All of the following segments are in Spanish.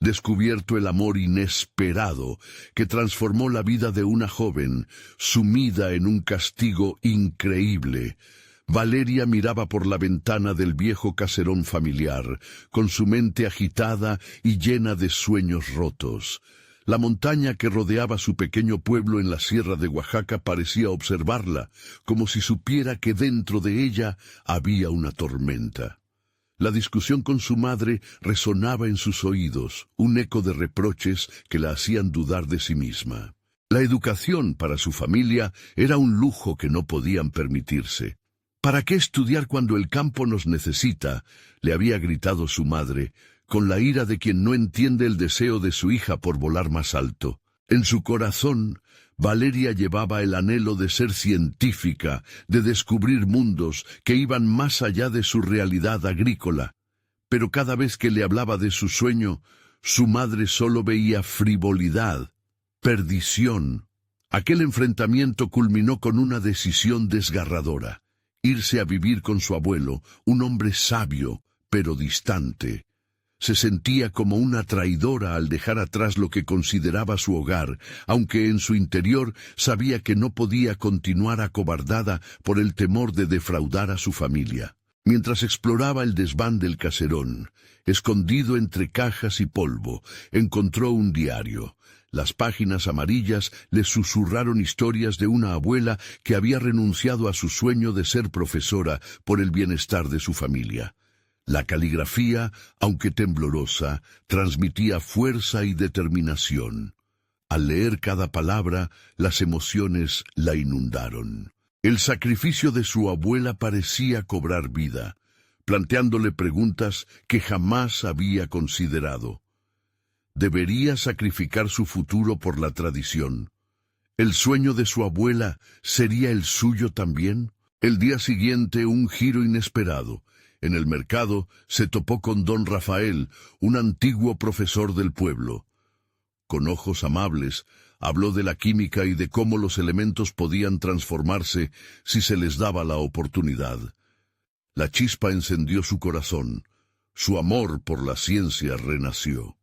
descubierto el amor inesperado que transformó la vida de una joven, sumida en un castigo increíble. Valeria miraba por la ventana del viejo caserón familiar, con su mente agitada y llena de sueños rotos. La montaña que rodeaba su pequeño pueblo en la sierra de Oaxaca parecía observarla, como si supiera que dentro de ella había una tormenta. La discusión con su madre resonaba en sus oídos, un eco de reproches que la hacían dudar de sí misma. La educación para su familia era un lujo que no podían permitirse. «¿Para qué estudiar cuando el campo nos necesita?», le había gritado su madre, con la ira de quien no entiende el deseo de su hija por volar más alto. En su corazón, Valeria llevaba el anhelo de ser científica, de descubrir mundos que iban más allá de su realidad agrícola. Pero cada vez que le hablaba de su sueño, su madre solo veía frivolidad, perdición. Aquel enfrentamiento culminó con una decisión desgarradora: irse a vivir con su abuelo, un hombre sabio, pero distante. Se sentía como una traidora al dejar atrás lo que consideraba su hogar, aunque en su interior sabía que no podía continuar acobardada por el temor de defraudar a su familia. Mientras exploraba el desván del caserón, escondido entre cajas y polvo, encontró un diario. Las páginas amarillas le susurraron historias de una abuela que había renunciado a su sueño de ser profesora por el bienestar de su familia. La caligrafía, aunque temblorosa, transmitía fuerza y determinación. Al leer cada palabra, las emociones la inundaron. El sacrificio de su abuela parecía cobrar vida, planteándole preguntas que jamás había considerado. ¿Debería sacrificar su futuro por la tradición? ¿El sueño de su abuela sería el suyo también? El día siguiente, un giro inesperado. En el mercado se topó con don Rafael, un antiguo profesor del pueblo. Con ojos amables, habló de la química y de cómo los elementos podían transformarse si se les daba la oportunidad. La chispa encendió su corazón. Su amor por la ciencia renació.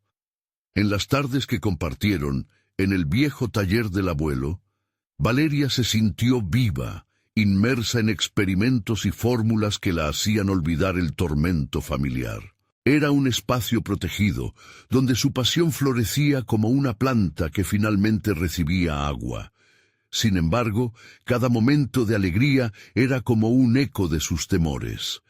En las tardes que compartieron, en el viejo taller del abuelo, Valeria se sintió viva, inmersa en experimentos y fórmulas que la hacían olvidar el tormento familiar. Era un espacio protegido, donde su pasión florecía como una planta que finalmente recibía agua. Sin embargo, cada momento de alegría era como un eco de sus temores.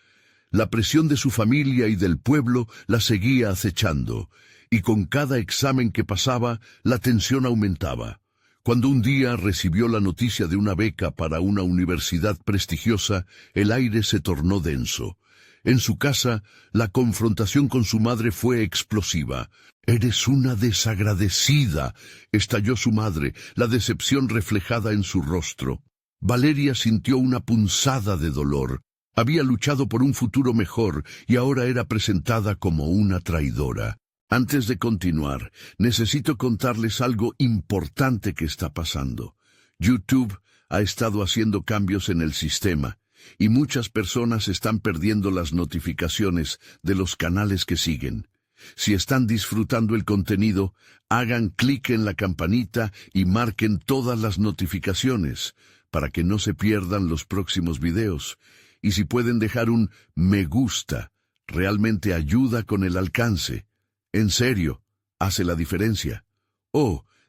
La presión de su familia y del pueblo la seguía acechando, y con cada examen que pasaba, la tensión aumentaba. Cuando un día recibió la noticia de una beca para una universidad prestigiosa, el aire se tornó denso. En su casa, la confrontación con su madre fue explosiva. «Eres una desagradecida», estalló su madre, la decepción reflejada en su rostro. Valeria sintió una punzada de dolor. Había luchado por un futuro mejor y ahora era presentada como una traidora. Antes de continuar, necesito contarles algo importante que está pasando. YouTube ha estado haciendo cambios en el sistema, y muchas personas están perdiendo las notificaciones de los canales que siguen. Si están disfrutando el contenido, hagan clic en la campanita y marquen todas las notificaciones, para que no se pierdan los próximos videos. Y si pueden dejar un me gusta, realmente ayuda con el alcance. En serio, hace la diferencia.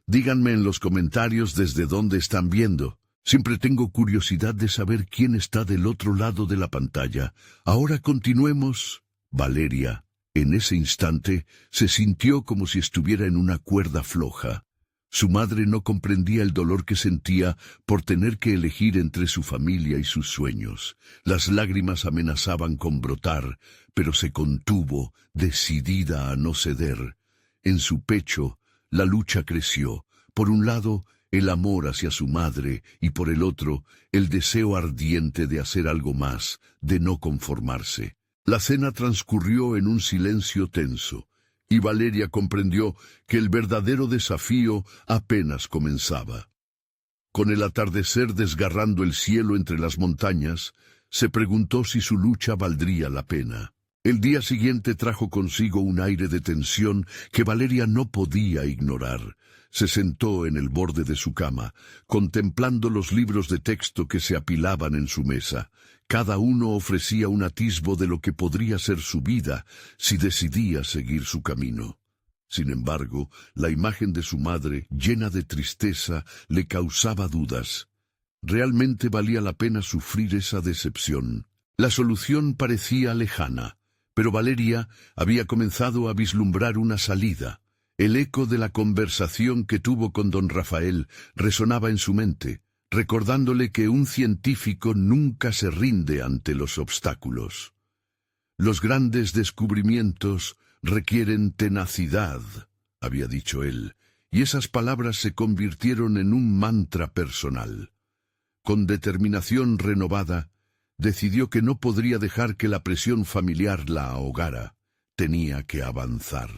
Díganme en los comentarios desde dónde están viendo. Siempre tengo curiosidad de saber quién está del otro lado de la pantalla. Ahora continuemos. Valeria, en ese instante, se sintió como si estuviera en una cuerda floja. Su madre no comprendía el dolor que sentía por tener que elegir entre su familia y sus sueños. Las lágrimas amenazaban con brotar, pero se contuvo, decidida a no ceder. En su pecho, la lucha creció. Por un lado, el amor hacia su madre, y por el otro, el deseo ardiente de hacer algo más, de no conformarse. La cena transcurrió en un silencio tenso, y Valeria comprendió que el verdadero desafío apenas comenzaba. Con el atardecer desgarrando el cielo entre las montañas, se preguntó si su lucha valdría la pena. El día siguiente trajo consigo un aire de tensión que Valeria no podía ignorar. Se sentó en el borde de su cama, contemplando los libros de texto que se apilaban en su mesa. Cada uno ofrecía un atisbo de lo que podría ser su vida si decidía seguir su camino. Sin embargo, la imagen de su madre, llena de tristeza, le causaba dudas. ¿Realmente valía la pena sufrir esa decepción? La solución parecía lejana, pero Valeria había comenzado a vislumbrar una salida. El eco de la conversación que tuvo con don Rafael resonaba en su mente, recordándole que un científico nunca se rinde ante los obstáculos. Los grandes descubrimientos requieren tenacidad, había dicho él, y esas palabras se convirtieron en un mantra personal. Con determinación renovada, decidió que no podría dejar que la presión familiar la ahogara. Tenía que avanzar.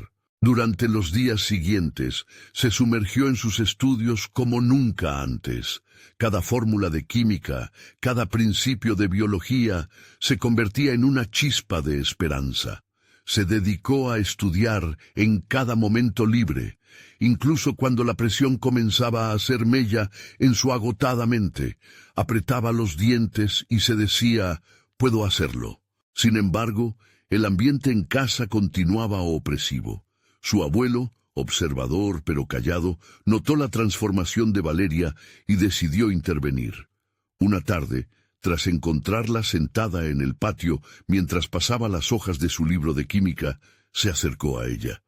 Durante los días siguientes, se sumergió en sus estudios como nunca antes. Cada fórmula de química, cada principio de biología, se convertía en una chispa de esperanza. Se dedicó a estudiar en cada momento libre, incluso cuando la presión comenzaba a hacer mella en su agotada mente. Apretaba los dientes y se decía, «Puedo hacerlo». Sin embargo, el ambiente en casa continuaba opresivo. Su abuelo, observador pero callado, notó la transformación de Valeria y decidió intervenir. Una tarde, tras encontrarla sentada en el patio mientras pasaba las hojas de su libro de química, se acercó a ella.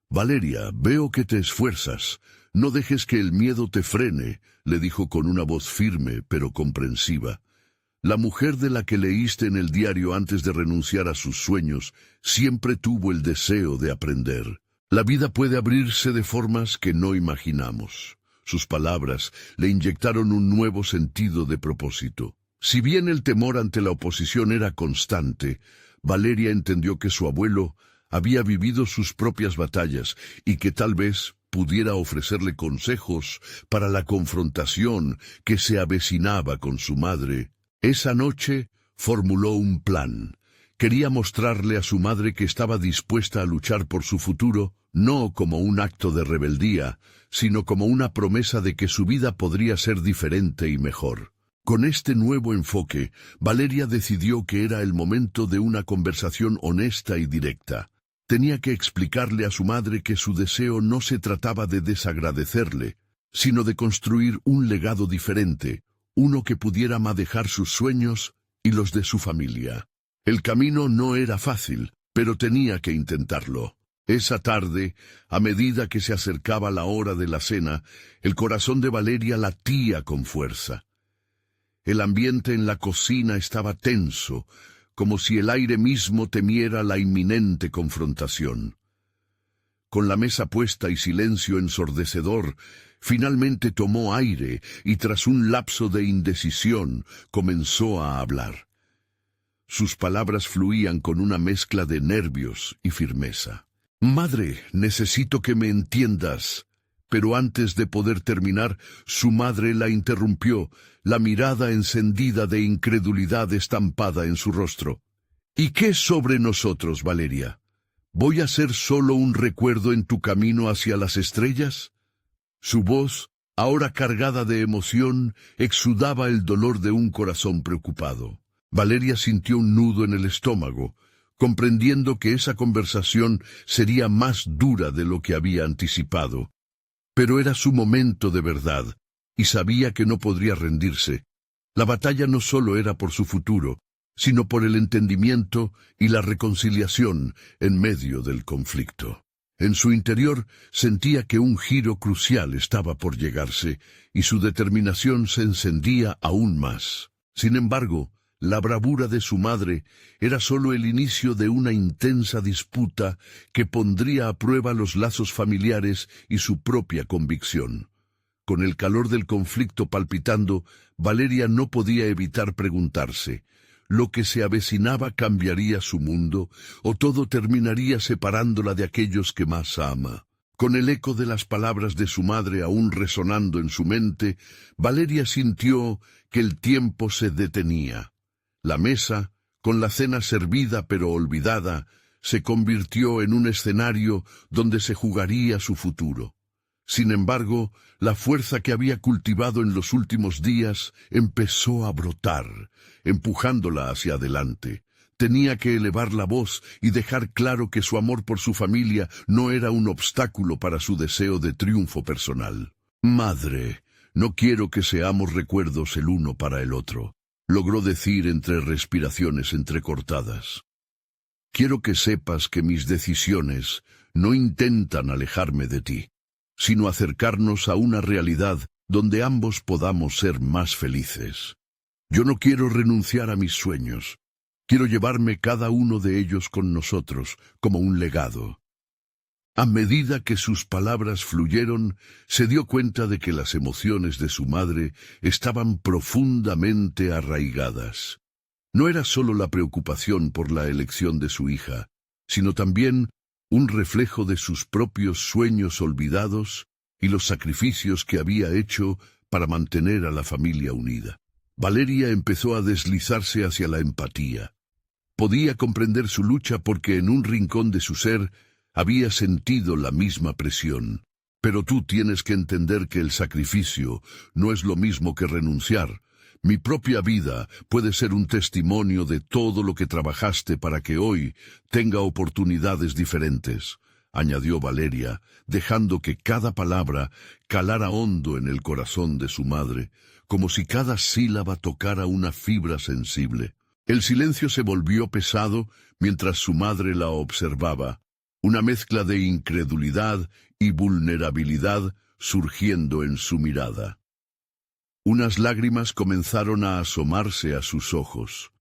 «Valeria, veo que te esfuerzas. No dejes que el miedo te frene», le dijo con una voz firme pero comprensiva. La mujer de la que leíste en el diario antes de renunciar a sus sueños siempre tuvo el deseo de aprender. La vida puede abrirse de formas que no imaginamos. Sus palabras le inyectaron un nuevo sentido de propósito. Si bien el temor ante la oposición era constante, Valeria entendió que su abuelo había vivido sus propias batallas y que tal vez pudiera ofrecerle consejos para la confrontación que se avecinaba con su madre. Esa noche formuló un plan. Quería mostrarle a su madre que estaba dispuesta a luchar por su futuro, no como un acto de rebeldía, sino como una promesa de que su vida podría ser diferente y mejor. Con este nuevo enfoque, Valeria decidió que era el momento de una conversación honesta y directa. Tenía que explicarle a su madre que su deseo no se trataba de desagradecerle, sino de construir un legado diferente, uno que pudiera madejar sus sueños y los de su familia. El camino no era fácil, pero tenía que intentarlo. Esa tarde, a medida que se acercaba la hora de la cena, el corazón de Valeria latía con fuerza. El ambiente en la cocina estaba tenso, como si el aire mismo temiera la inminente confrontación. Con la mesa puesta y silencio ensordecedor, finalmente tomó aire y tras un lapso de indecisión comenzó a hablar. Sus palabras fluían con una mezcla de nervios y firmeza. «Madre, necesito que me entiendas». Pero antes de poder terminar, su madre la interrumpió, la mirada encendida de incredulidad estampada en su rostro. «¿Y qué sobre nosotros, Valeria? ¿Voy a ser solo un recuerdo en tu camino hacia las estrellas?» Su voz, ahora cargada de emoción, exudaba el dolor de un corazón preocupado. Valeria sintió un nudo en el estómago, comprendiendo que esa conversación sería más dura de lo que había anticipado. Pero era su momento de verdad, y sabía que no podría rendirse. La batalla no solo era por su futuro, sino por el entendimiento y la reconciliación en medio del conflicto. En su interior sentía que un giro crucial estaba por llegarse, y su determinación se encendía aún más. Sin embargo, la bravura de su madre era solo el inicio de una intensa disputa que pondría a prueba los lazos familiares y su propia convicción. Con el calor del conflicto palpitando, Valeria no podía evitar preguntarse, ¿lo que se avecinaba cambiaría su mundo o todo terminaría separándola de aquellos que más ama? Con el eco de las palabras de su madre aún resonando en su mente, Valeria sintió que el tiempo se detenía. La mesa, Con la cena servida pero olvidada, se convirtió en un escenario donde se jugaría su futuro. Sin embargo, la fuerza que había cultivado en los últimos días empezó a brotar, empujándola hacia adelante. Tenía que elevar la voz y dejar claro que su amor por su familia no era un obstáculo para su deseo de triunfo personal. «Madre, no quiero que seamos recuerdos el uno para el otro», logró decir entre respiraciones entrecortadas. «Quiero que sepas que mis decisiones no intentan alejarme de ti, sino acercarnos a una realidad donde ambos podamos ser más felices. Yo no quiero renunciar a mis sueños. Quiero llevarme cada uno de ellos con nosotros, como un legado». A medida que sus palabras fluyeron, se dio cuenta de que las emociones de su madre estaban profundamente arraigadas. No era solo la preocupación por la elección de su hija, sino también un reflejo de sus propios sueños olvidados y los sacrificios que había hecho para mantener a la familia unida. Valeria empezó a deslizarse hacia la empatía. Podía comprender su lucha porque en un rincón de su ser había sentido la misma presión. Pero tú tienes que entender que el sacrificio no es lo mismo que renunciar. Mi propia vida puede ser un testimonio de todo lo que trabajaste para que hoy tenga oportunidades diferentes, añadió Valeria, dejando que cada palabra calara hondo en el corazón de su madre, como si cada sílaba tocara una fibra sensible. El silencio se volvió pesado mientras su madre la observaba, una mezcla de incredulidad y vulnerabilidad surgiendo en su mirada. Unas lágrimas comenzaron a asomarse a sus ojos.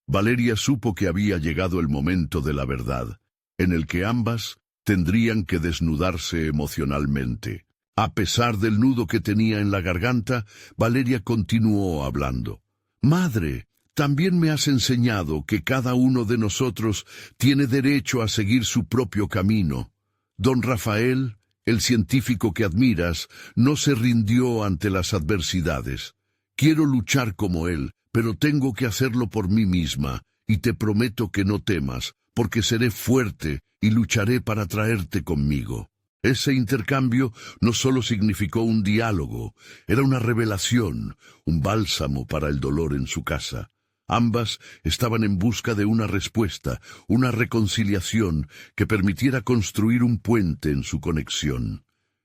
Valeria supo que había llegado el momento de la verdad, en el que ambas tendrían que desnudarse emocionalmente. A pesar del nudo que tenía en la garganta, Valeria continuó hablando. «Madre, también me has enseñado que cada uno de nosotros tiene derecho a seguir su propio camino. Don Rafael, el científico que admiras, no se rindió ante las adversidades. Quiero luchar como él, pero tengo que hacerlo por mí misma, y te prometo que no temas, porque seré fuerte y lucharé para traerte conmigo». Ese intercambio no solo significó un diálogo, era una revelación, un bálsamo para el dolor en su casa. Ambas estaban en busca de una respuesta, una reconciliación que permitiera construir un puente en su conexión.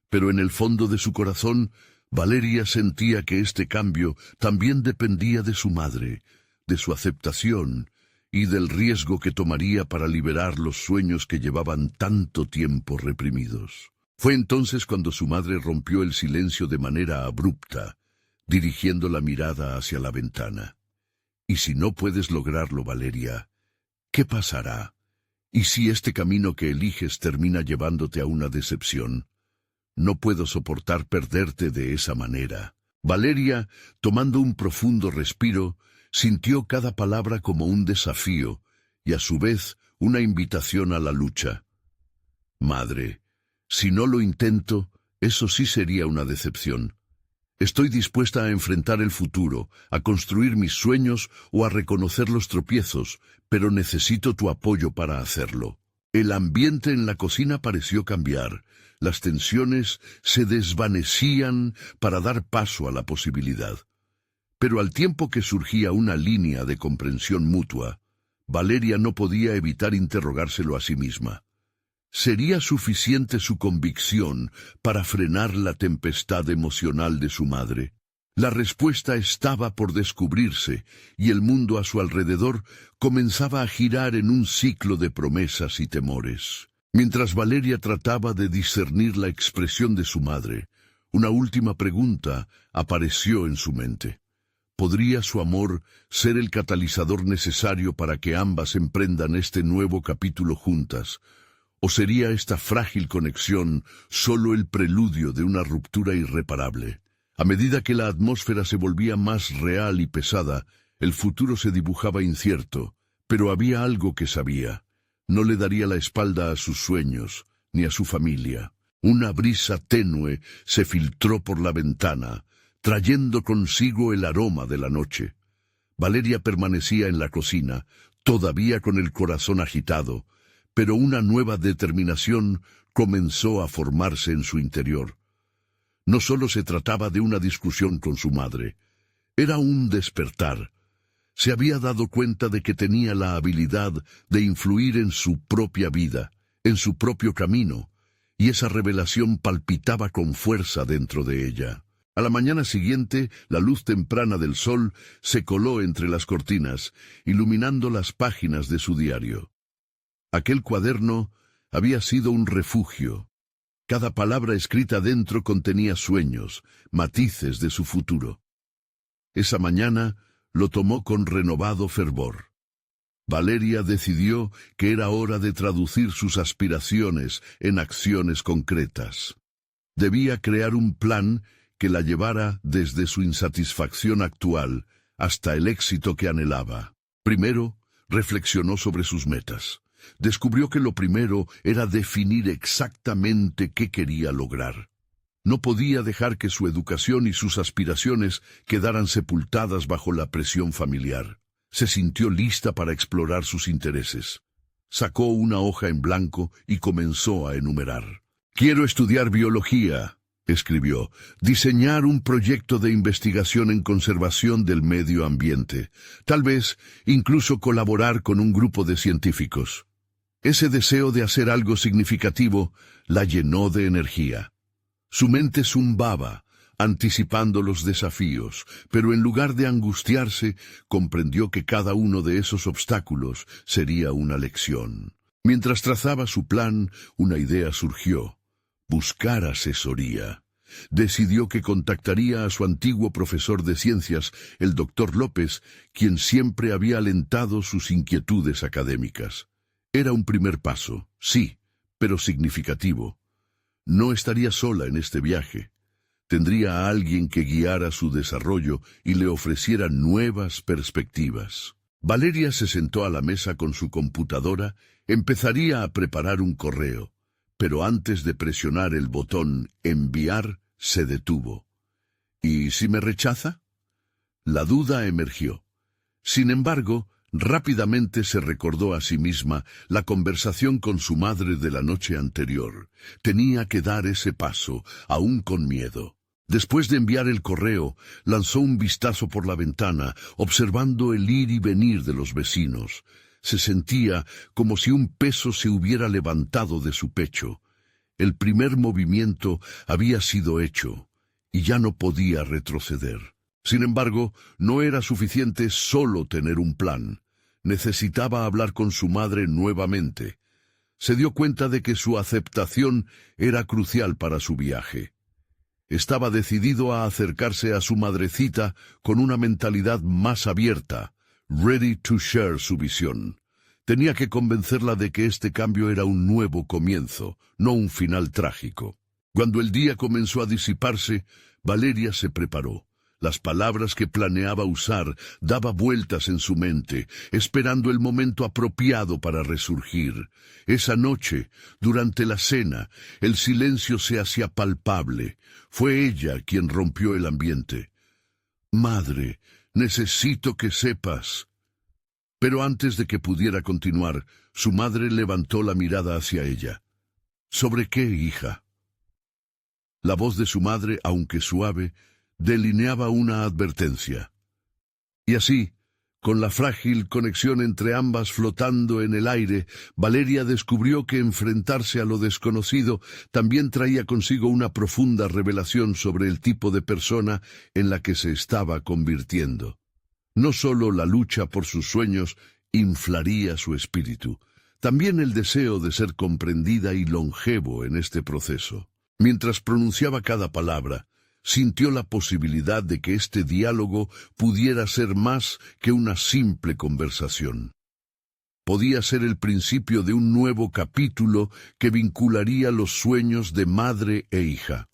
Pero en el fondo de su corazón, Valeria sentía que este cambio también dependía de su madre, de su aceptación y del riesgo que tomaría para liberar los sueños que llevaban tanto tiempo reprimidos. Fue entonces cuando su madre rompió el silencio de manera abrupta, dirigiendo la mirada hacia la ventana. «Y si no puedes lograrlo, Valeria, ¿qué pasará? ¿Y si este camino que eliges termina llevándote a una decepción? No puedo soportar perderte de esa manera». Valeria, tomando un profundo respiro, sintió cada palabra como un desafío y a su vez una invitación a la lucha. «Madre, si no lo intento, eso sí sería una decepción. Estoy dispuesta a enfrentar el futuro, a construir mis sueños o a reconocer los tropiezos, pero necesito tu apoyo para hacerlo». El ambiente en la cocina pareció cambiar. Las tensiones se desvanecían para dar paso a la posibilidad. Pero al tiempo que surgía una línea de comprensión mutua, Valeria no podía evitar interrogárselo a sí misma. ¿Sería suficiente su convicción para frenar la tempestad emocional de su madre? La respuesta estaba por descubrirse, y el mundo a su alrededor comenzaba a girar en un ciclo de promesas y temores. Mientras Valeria trataba de discernir la expresión de su madre, una última pregunta apareció en su mente. ¿Podría su amor ser el catalizador necesario para que ambas emprendan este nuevo capítulo juntas? ¿O sería esta frágil conexión solo el preludio de una ruptura irreparable? A medida que la atmósfera se volvía más real y pesada, el futuro se dibujaba incierto, pero había algo que sabía. No le daría la espalda a sus sueños, ni a su familia. Una brisa tenue se filtró por la ventana, trayendo consigo el aroma de la noche. Valeria permanecía en la cocina, todavía con el corazón agitado, pero una nueva determinación comenzó a formarse en su interior. No solo se trataba de una discusión con su madre, era un despertar. Se había dado cuenta de que tenía la habilidad de influir en su propia vida, en su propio camino, y esa revelación palpitaba con fuerza dentro de ella. A la mañana siguiente, la luz temprana del sol se coló entre las cortinas, iluminando las páginas de su diario. Aquel cuaderno había sido un refugio. Cada palabra escrita dentro contenía sueños, matices de su futuro. Esa mañana lo tomó con renovado fervor. Valeria decidió que era hora de traducir sus aspiraciones en acciones concretas. Debía crear un plan que la llevara desde su insatisfacción actual hasta el éxito que anhelaba. Primero, reflexionó sobre sus metas. Descubrió que lo primero era definir exactamente qué quería lograr. No podía dejar que su educación y sus aspiraciones quedaran sepultadas bajo la presión familiar. Se sintió lista para explorar sus intereses. Sacó una hoja en blanco y comenzó a enumerar. «Quiero estudiar biología», escribió, «diseñar un proyecto de investigación en conservación del medio ambiente, tal vez incluso colaborar con un grupo de científicos». Ese deseo de hacer algo significativo la llenó de energía. Su mente zumbaba, anticipando los desafíos, pero en lugar de angustiarse, comprendió que cada uno de esos obstáculos sería una lección. Mientras trazaba su plan, una idea surgió: buscar asesoría. Decidió que contactaría a su antiguo profesor de ciencias, el Dr. López, quien siempre había alentado sus inquietudes académicas. Era un primer paso, sí, pero significativo. No estaría sola en este viaje. Tendría a alguien que guiara su desarrollo y le ofreciera nuevas perspectivas. Valeria se sentó a la mesa con su computadora, empezaría a preparar un correo, pero antes de presionar el botón «Enviar», se detuvo. ¿Y si me rechaza? La duda emergió. Sin embargo, rápidamente se recordó a sí misma la conversación con su madre de la noche anterior. Tenía que dar ese paso, aún con miedo. Después de enviar el correo, lanzó un vistazo por la ventana, observando el ir y venir de los vecinos. Se sentía como si un peso se hubiera levantado de su pecho. El primer movimiento había sido hecho, y ya no podía retroceder. Sin embargo, no era suficiente solo tener un plan. Necesitaba hablar con su madre nuevamente. Se dio cuenta de que su aceptación era crucial para su viaje. Estaba decidido a acercarse a su madrecita con una mentalidad más abierta, ready to share su visión. Tenía que convencerla de que este cambio era un nuevo comienzo, no un final trágico. Cuando el día comenzó a disiparse, Valeria se preparó. Las palabras que planeaba usar daba vueltas en su mente, esperando el momento apropiado para resurgir. Esa noche, durante la cena, el silencio se hacía palpable. Fue ella quien rompió el ambiente. «Madre, necesito que sepas». Pero antes de que pudiera continuar, su madre levantó la mirada hacia ella. «¿Sobre qué, hija?». La voz de su madre, aunque suave, delineaba una advertencia. Y así, con la frágil conexión entre ambas flotando en el aire, Valeria descubrió que enfrentarse a lo desconocido también traía consigo una profunda revelación sobre el tipo de persona en la que se estaba convirtiendo. No solo la lucha por sus sueños inflaría su espíritu, también el deseo de ser comprendida y longevo en este proceso. Mientras pronunciaba cada palabra, sintió la posibilidad de que este diálogo pudiera ser más que una simple conversación. Podía ser el principio de un nuevo capítulo que vincularía los sueños de madre e hija.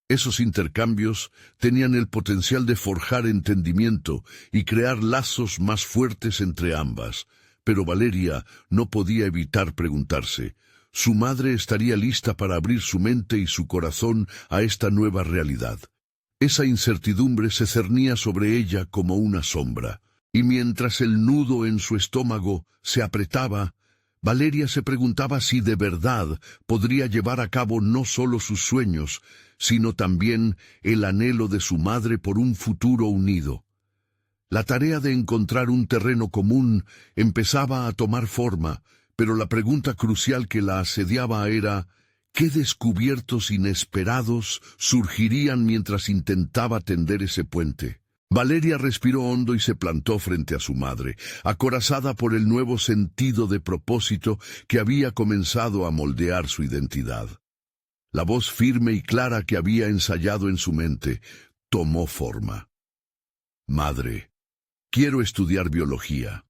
Esos intercambios tenían el potencial de forjar entendimiento y crear lazos más fuertes entre ambas, pero Valeria no podía evitar preguntarse: ¿su madre estaría lista para abrir su mente y su corazón a esta nueva realidad? Esa incertidumbre se cernía sobre ella como una sombra. Y mientras el nudo en su estómago se apretaba, Valeria se preguntaba si de verdad podría llevar a cabo no solo sus sueños, sino también el anhelo de su madre por un futuro unido. La tarea de encontrar un terreno común empezaba a tomar forma, pero la pregunta crucial que la asediaba era: ¿qué descubiertos inesperados surgirían mientras intentaba tender ese puente? Valeria respiró hondo y se plantó frente a su madre, acorazada por el nuevo sentido de propósito que había comenzado a moldear su identidad. La voz firme y clara que había ensayado en su mente tomó forma. «Madre, quiero estudiar biología».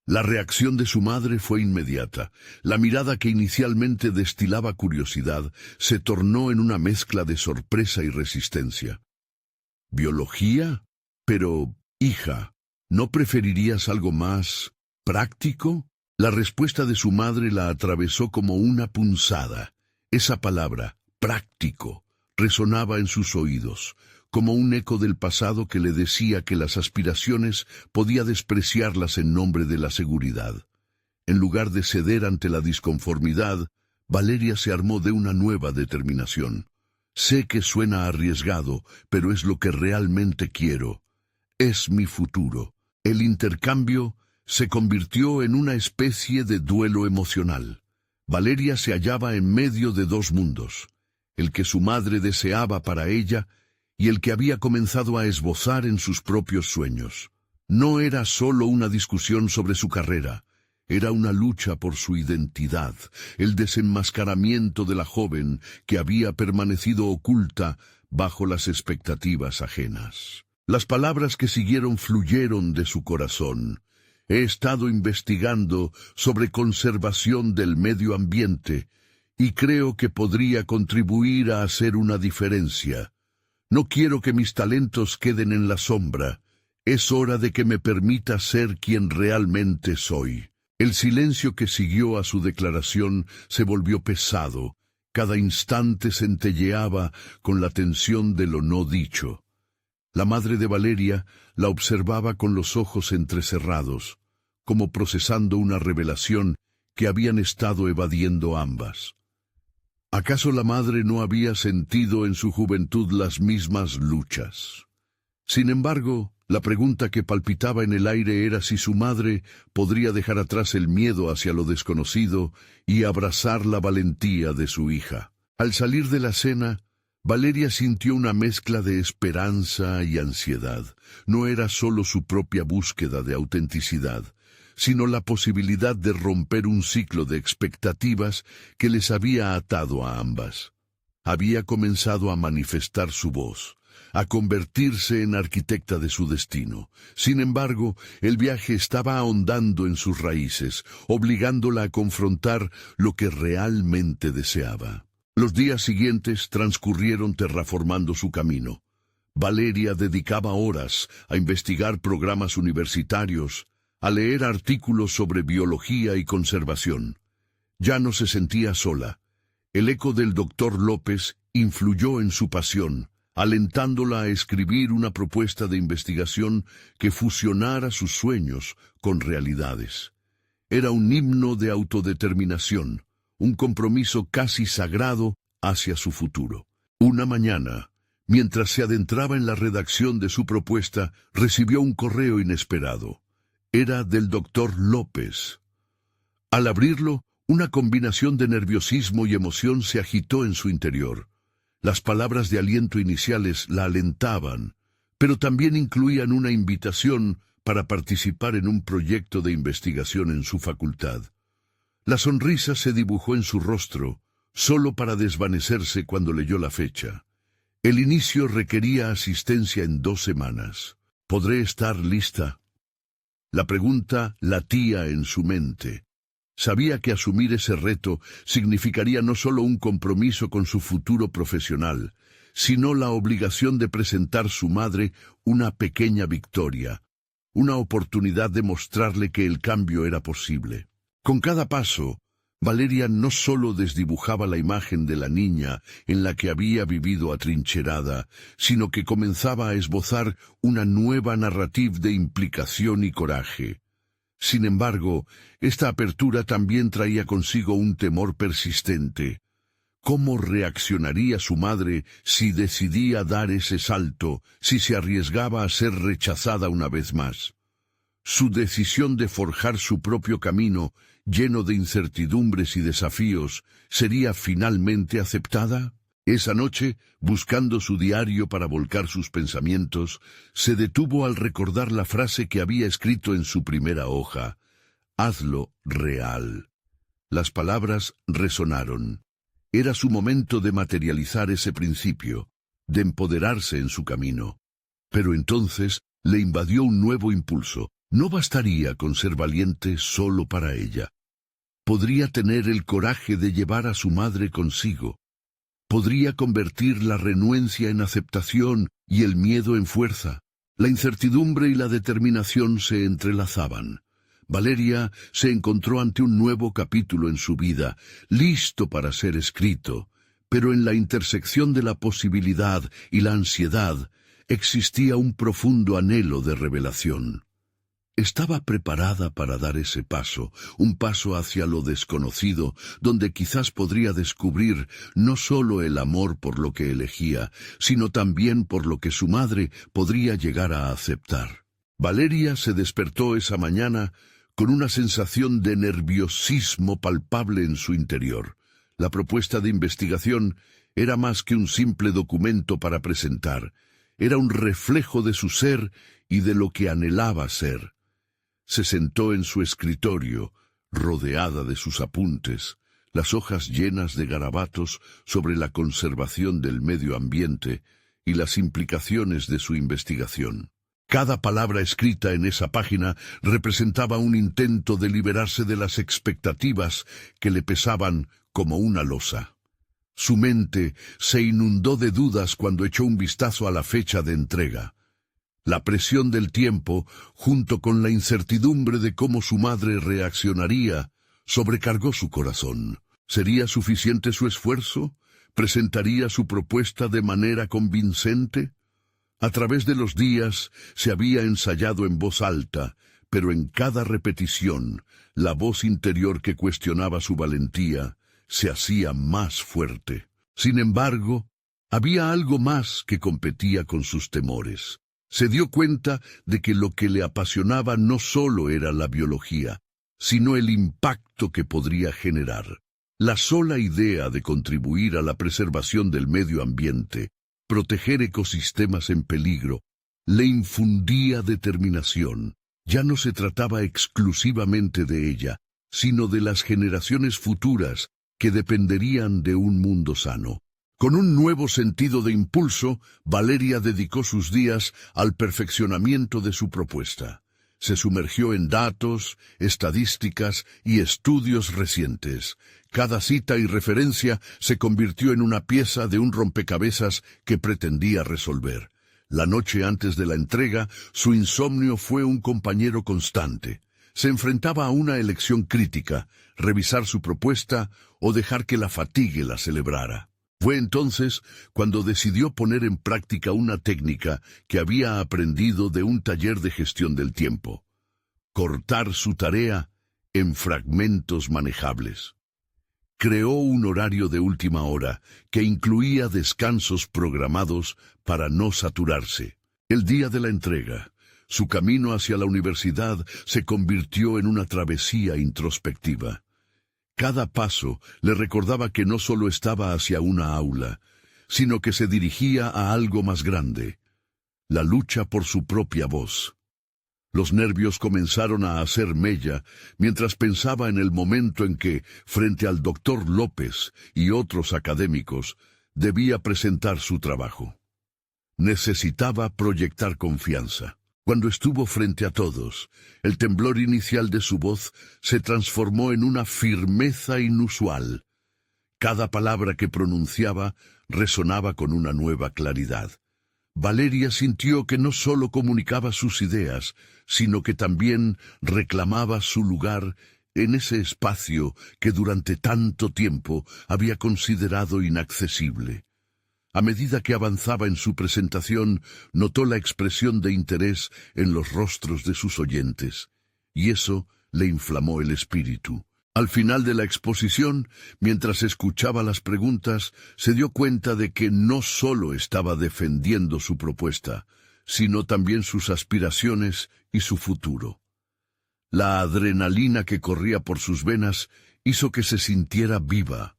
La reacción de su madre fue inmediata. La mirada que inicialmente destilaba curiosidad se tornó en una mezcla de sorpresa y resistencia. ¿Biología? Pero, hija, ¿no preferirías algo más práctico? La respuesta de su madre la atravesó como una punzada. Esa palabra, práctico, resonaba en sus oídos, como un eco del pasado que le decía que las aspiraciones podía despreciarlas en nombre de la seguridad. En lugar de ceder ante la disconformidad, Valeria se armó de una nueva determinación. Sé que suena arriesgado, pero es lo que realmente quiero. Es mi futuro. El intercambio se convirtió en una especie de duelo emocional. Valeria se hallaba en medio de dos mundos, el que su madre deseaba para ella y el que había comenzado a esbozar en sus propios sueños. No era solo una discusión sobre su carrera, era una lucha por su identidad, el desenmascaramiento de la joven que había permanecido oculta bajo las expectativas ajenas. Las palabras que siguieron fluyeron de su corazón. He estado investigando sobre conservación del medio ambiente y creo que podría contribuir a hacer una diferencia. No quiero que mis talentos queden en la sombra. Es hora de que me permita ser quien realmente soy. El silencio que siguió a su declaración se volvió pesado. Cada instante centelleaba con la tensión de lo no dicho. La madre de Valeria la observaba con los ojos entrecerrados, como procesando una revelación que habían estado evadiendo ambas. ¿Acaso la madre no había sentido en su juventud las mismas luchas? Sin embargo, la pregunta que palpitaba en el aire era si su madre podría dejar atrás el miedo hacia lo desconocido y abrazar la valentía de su hija. Al salir de la cena, Valeria sintió una mezcla de esperanza y ansiedad. No era solo su propia búsqueda de autenticidad, sino la posibilidad de romper un ciclo de expectativas que les había atado a ambas. Había comenzado a manifestar su voz, a convertirse en arquitecta de su destino. Sin embargo, el viaje estaba ahondando en sus raíces, obligándola a confrontar lo que realmente deseaba. Los días siguientes transcurrieron terraformando su camino. Valeria dedicaba horas a investigar programas universitarios, a leer artículos sobre biología y conservación. Ya no se sentía sola. El eco del doctor López influyó en su pasión, alentándola a escribir una propuesta de investigación que fusionara sus sueños con realidades. Era un himno de autodeterminación, un compromiso casi sagrado hacia su futuro. Una mañana, mientras se adentraba en la redacción de su propuesta, recibió un correo inesperado. Era del doctor López. Al abrirlo, una combinación de nerviosismo y emoción se agitó en su interior. Las palabras de aliento iniciales la alentaban, pero también incluían una invitación para participar en un proyecto de investigación en su facultad. La sonrisa se dibujó en su rostro, solo para desvanecerse cuando leyó la fecha. El inicio requería asistencia en 2 semanas. ¿Podré estar lista? La pregunta latía en su mente. Sabía que asumir ese reto significaría no solo un compromiso con su futuro profesional, sino la obligación de presentar a su madre una pequeña victoria, una oportunidad de mostrarle que el cambio era posible. Con cada paso, Valeria no sólo desdibujaba la imagen de la niña en la que había vivido atrincherada, sino que comenzaba a esbozar una nueva narrativa de implicación y coraje. Sin embargo, esta apertura también traía consigo un temor persistente. ¿Cómo reaccionaría su madre si decidía dar ese salto, si se arriesgaba a ser rechazada una vez más? Su decisión de forjar su propio camino, lleno de incertidumbres y desafíos, ¿sería finalmente aceptada? Esa noche, buscando su diario para volcar sus pensamientos, se detuvo al recordar la frase que había escrito en su primera hoja: «Hazlo real». Las palabras resonaron. Era su momento de materializar ese principio, de empoderarse en su camino. Pero entonces le invadió un nuevo impulso. No bastaría con ser valiente solo para ella. Podría tener el coraje de llevar a su madre consigo. Podría convertir la renuencia en aceptación y el miedo en fuerza. La incertidumbre y la determinación se entrelazaban. Valeria se encontró ante un nuevo capítulo en su vida, listo para ser escrito, pero en la intersección de la posibilidad y la ansiedad existía un profundo anhelo de revelación. Estaba preparada para dar ese paso, un paso hacia lo desconocido, donde quizás podría descubrir no solo el amor por lo que elegía, sino también por lo que su madre podría llegar a aceptar. Valeria se despertó esa mañana con una sensación de nerviosismo palpable en su interior. La propuesta de investigación era más que un simple documento para presentar, era un reflejo de su ser y de lo que anhelaba ser. Se sentó en su escritorio, rodeada de sus apuntes, las hojas llenas de garabatos sobre la conservación del medio ambiente y las implicaciones de su investigación. Cada palabra escrita en esa página representaba un intento de liberarse de las expectativas que le pesaban como una losa. Su mente se inundó de dudas cuando echó un vistazo a la fecha de entrega. La presión del tiempo, junto con la incertidumbre de cómo su madre reaccionaría, sobrecargó su corazón. ¿Sería suficiente su esfuerzo? ¿Presentaría su propuesta de manera convincente? A través de los días se había ensayado en voz alta, pero en cada repetición, la voz interior que cuestionaba su valentía se hacía más fuerte. Sin embargo, había algo más que competía con sus temores. Se dio cuenta de que lo que le apasionaba no solo era la biología, sino el impacto que podría generar. La sola idea de contribuir a la preservación del medio ambiente, proteger ecosistemas en peligro, le infundía determinación. Ya no se trataba exclusivamente de ella, sino de las generaciones futuras que dependerían de un mundo sano. Con un nuevo sentido de impulso, Valeria dedicó sus días al perfeccionamiento de su propuesta. Se sumergió en datos, estadísticas y estudios recientes. Cada cita y referencia se convirtió en una pieza de un rompecabezas que pretendía resolver. La noche antes de la entrega, su insomnio fue un compañero constante. Se enfrentaba a una elección crítica: revisar su propuesta o dejar que la fatigue la celebrara. Fue entonces cuando decidió poner en práctica una técnica que había aprendido de un taller de gestión del tiempo: cortar su tarea en fragmentos manejables. Creó un horario de última hora que incluía descansos programados para no saturarse. El día de la entrega, su camino hacia la universidad se convirtió en una travesía introspectiva. Cada paso le recordaba que no solo estaba hacia una aula, sino que se dirigía a algo más grande: la lucha por su propia voz. Los nervios comenzaron a hacer mella mientras pensaba en el momento en que, frente al doctor López y otros académicos, debía presentar su trabajo. Necesitaba proyectar confianza. Cuando estuvo frente a todos, el temblor inicial de su voz se transformó en una firmeza inusual. Cada palabra que pronunciaba resonaba con una nueva claridad. Valeria sintió que no solo comunicaba sus ideas, sino que también reclamaba su lugar en ese espacio que durante tanto tiempo había considerado inaccesible. A medida que avanzaba en su presentación, notó la expresión de interés en los rostros de sus oyentes, y eso le inflamó el espíritu. Al final de la exposición, mientras escuchaba las preguntas, se dio cuenta de que no solo estaba defendiendo su propuesta, sino también sus aspiraciones y su futuro. La adrenalina que corría por sus venas hizo que se sintiera viva,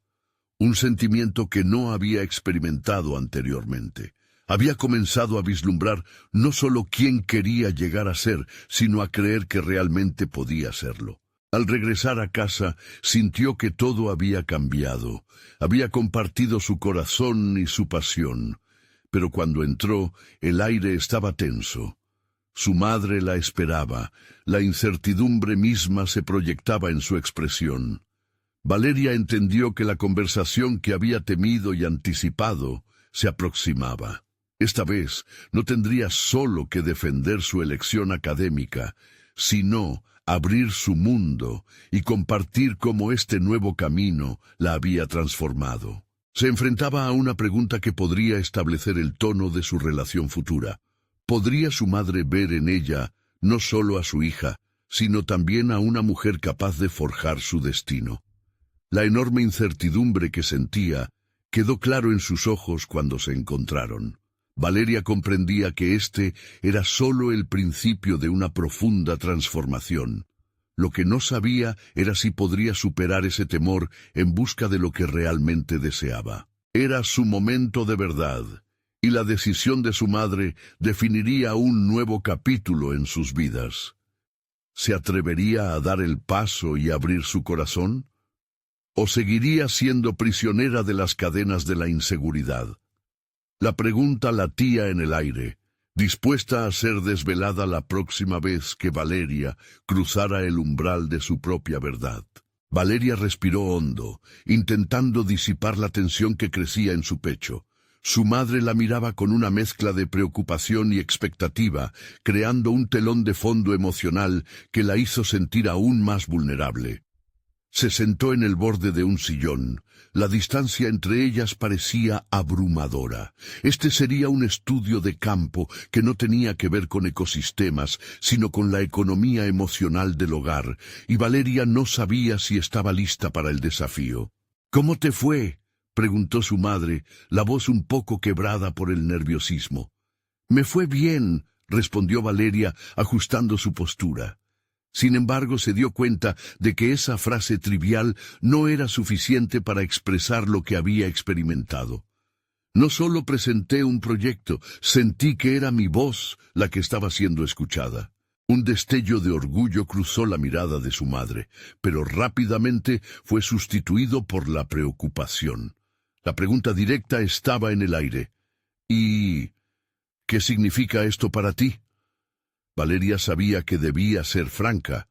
un sentimiento que no había experimentado anteriormente. Había comenzado a vislumbrar no solo quién quería llegar a ser, sino a creer que realmente podía serlo. Al regresar a casa, sintió que todo había cambiado. Había compartido su corazón y su pasión. Pero cuando entró, el aire estaba tenso. Su madre la esperaba. La incertidumbre misma se proyectaba en su expresión. Valeria entendió que la conversación que había temido y anticipado se aproximaba. Esta vez no tendría solo que defender su elección académica, sino abrir su mundo y compartir cómo este nuevo camino la había transformado. Se enfrentaba a una pregunta que podría establecer el tono de su relación futura. ¿Podría su madre ver en ella no solo a su hija, sino también a una mujer capaz de forjar su destino? La enorme incertidumbre que sentía quedó claro en sus ojos cuando se encontraron. Valeria comprendía que este era solo el principio de una profunda transformación. Lo que no sabía era si podría superar ese temor en busca de lo que realmente deseaba. Era su momento de verdad, y la decisión de su madre definiría un nuevo capítulo en sus vidas. ¿Se atrevería a dar el paso y abrir su corazón? ¿O seguiría siendo prisionera de las cadenas de la inseguridad? La pregunta latía en el aire, dispuesta a ser desvelada la próxima vez que Valeria cruzara el umbral de su propia verdad. Valeria respiró hondo, intentando disipar la tensión que crecía en su pecho. Su madre la miraba con una mezcla de preocupación y expectativa, creando un telón de fondo emocional que la hizo sentir aún más vulnerable. Se sentó en el borde de un sillón. La distancia entre ellas parecía abrumadora. Este sería un estudio de campo que no tenía que ver con ecosistemas, sino con la economía emocional del hogar, y Valeria no sabía si estaba lista para el desafío. ¿Cómo te fue?, preguntó su madre, la voz un poco quebrada por el nerviosismo. Me fue bien, respondió Valeria, ajustando su postura. Sin embargo, se dio cuenta de que esa frase trivial no era suficiente para expresar lo que había experimentado. No solo presenté un proyecto, sentí que era mi voz la que estaba siendo escuchada. Un destello de orgullo cruzó la mirada de su madre, pero rápidamente fue sustituido por la preocupación. La pregunta directa estaba en el aire. ¿Y qué significa esto para ti? Valeria sabía que debía ser franca.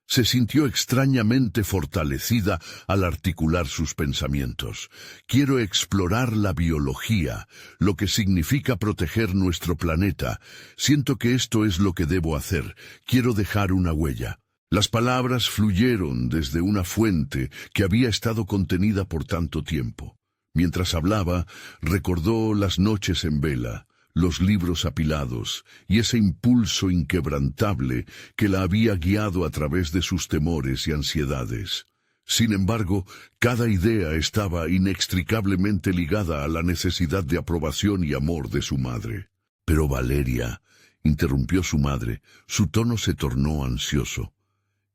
Se sintió extrañamente fortalecida al articular sus pensamientos. Quiero explorar la biología, lo que significa proteger nuestro planeta. Siento que esto es lo que debo hacer. Quiero dejar una huella. Las palabras fluyeron desde una fuente que había estado contenida por tanto tiempo. Mientras hablaba, recordó las noches en vela, los libros apilados y ese impulso inquebrantable que la había guiado a través de sus temores y ansiedades. Sin embargo, cada idea estaba inextricablemente ligada a la necesidad de aprobación y amor de su madre. Pero Valeria, interrumpió su madre, su tono se tornó ansioso.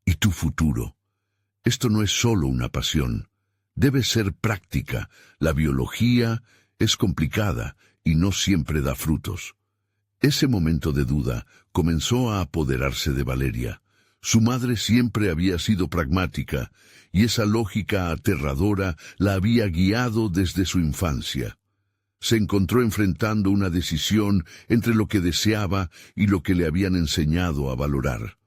¿Y tu futuro? Esto no es solo una pasión. Debe ser práctica. La biología es complicada y no siempre da frutos. Ese momento de duda comenzó a apoderarse de Valeria. Su madre siempre había sido pragmática, y esa lógica aterradora la había guiado desde su infancia. Se encontró enfrentando una decisión entre lo que deseaba y lo que le habían enseñado a valorar.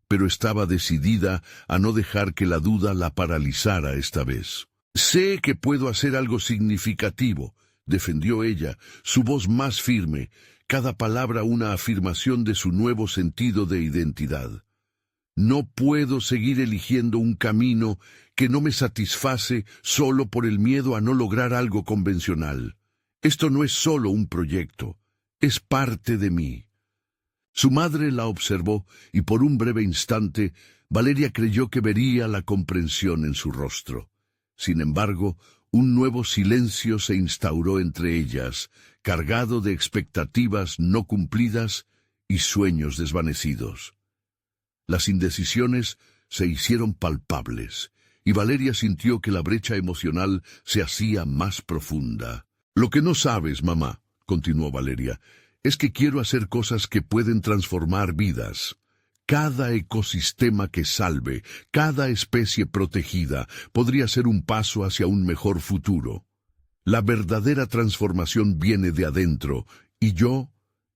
Pero estaba decidida a no dejar que la duda la paralizara esta vez. «Sé que puedo hacer algo significativo», defendió ella, su voz más firme, cada palabra una afirmación de su nuevo sentido de identidad. No puedo seguir eligiendo un camino que no me satisface solo por el miedo a no lograr algo convencional. Esto no es solo un proyecto, es parte de mí. Su madre la observó y por un breve instante Valeria creyó que vería la comprensión en su rostro. Sin embargo, un nuevo silencio se instauró entre ellas, cargado de expectativas no cumplidas y sueños desvanecidos. Las indecisiones se hicieron palpables, y Valeria sintió que la brecha emocional se hacía más profunda. «Lo que no sabes, mamá», continuó Valeria, «es que quiero hacer cosas que pueden transformar vidas. Cada ecosistema que salve, cada especie protegida, podría ser un paso hacia un mejor futuro. La verdadera transformación viene de adentro, y yo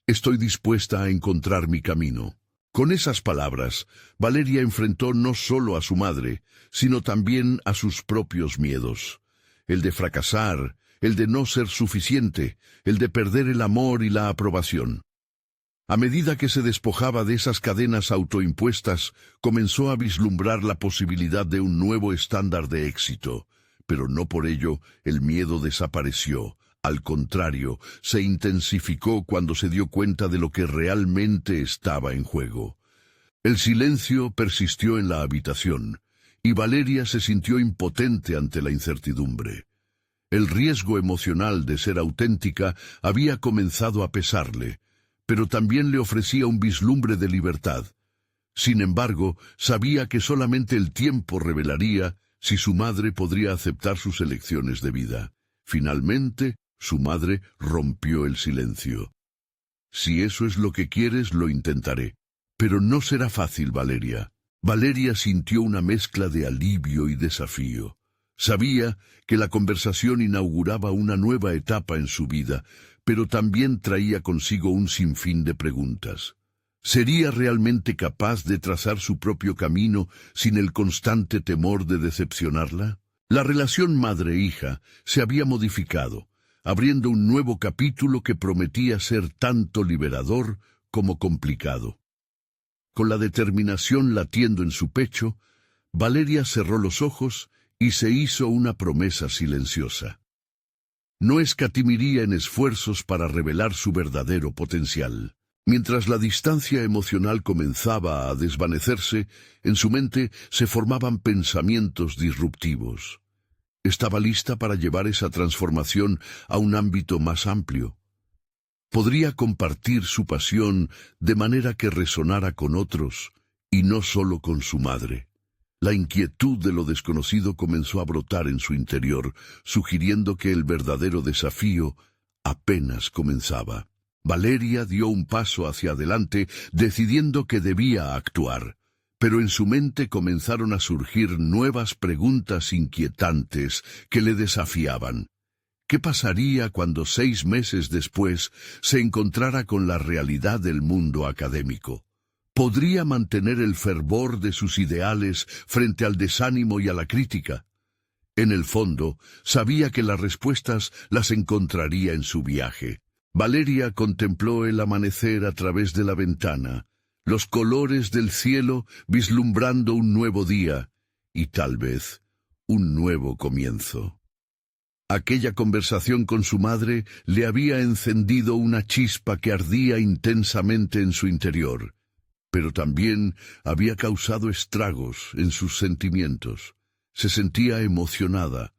estoy dispuesta a encontrar mi camino». Con esas palabras, Valeria enfrentó no solo a su madre, sino también a sus propios miedos. El de fracasar, el de no ser suficiente, el de perder el amor y la aprobación. A medida que se despojaba de esas cadenas autoimpuestas, comenzó a vislumbrar la posibilidad de un nuevo estándar de éxito, pero no por ello el miedo desapareció. Al contrario, se intensificó cuando se dio cuenta de lo que realmente estaba en juego. El silencio persistió en la habitación, y Valeria se sintió impotente ante la incertidumbre. El riesgo emocional de ser auténtica había comenzado a pesarle, pero también le ofrecía un vislumbre de libertad. Sin embargo, sabía que solamente el tiempo revelaría si su madre podría aceptar sus elecciones de vida. Finalmente, su madre rompió el silencio. «Si eso es lo que quieres, lo intentaré. Pero no será fácil, Valeria». Valeria sintió una mezcla de alivio y desafío. Sabía que la conversación inauguraba una nueva etapa en su vida, pero también traía consigo un sinfín de preguntas. ¿Sería realmente capaz de trazar su propio camino sin el constante temor de decepcionarla? La relación madre-hija se había modificado, abriendo un nuevo capítulo que prometía ser tanto liberador como complicado. Con la determinación latiendo en su pecho, Valeria cerró los ojos y se hizo una promesa silenciosa. No escatimiría en esfuerzos para revelar su verdadero potencial. Mientras la distancia emocional comenzaba a desvanecerse, en su mente se formaban pensamientos disruptivos. Estaba lista para llevar esa transformación a un ámbito más amplio. Podría compartir su pasión de manera que resonara con otros, y no solo con su madre. La inquietud de lo desconocido comenzó a brotar en su interior, sugiriendo que el verdadero desafío apenas comenzaba. Valeria dio un paso hacia adelante, decidiendo que debía actuar. Pero en su mente comenzaron a surgir nuevas preguntas inquietantes que le desafiaban. ¿Qué pasaría cuando 6 meses después se encontrara con la realidad del mundo académico? ¿Podría mantener el fervor de sus ideales frente al desánimo y a la crítica? En el fondo, sabía que las respuestas las encontraría en su viaje. Valeria contempló el amanecer a través de la ventana, los colores del cielo vislumbrando un nuevo día y tal vez un nuevo comienzo. Aquella conversación con su madre le había encendido una chispa que ardía intensamente en su interior, pero también había causado estragos en sus sentimientos. Se sentía emocionada,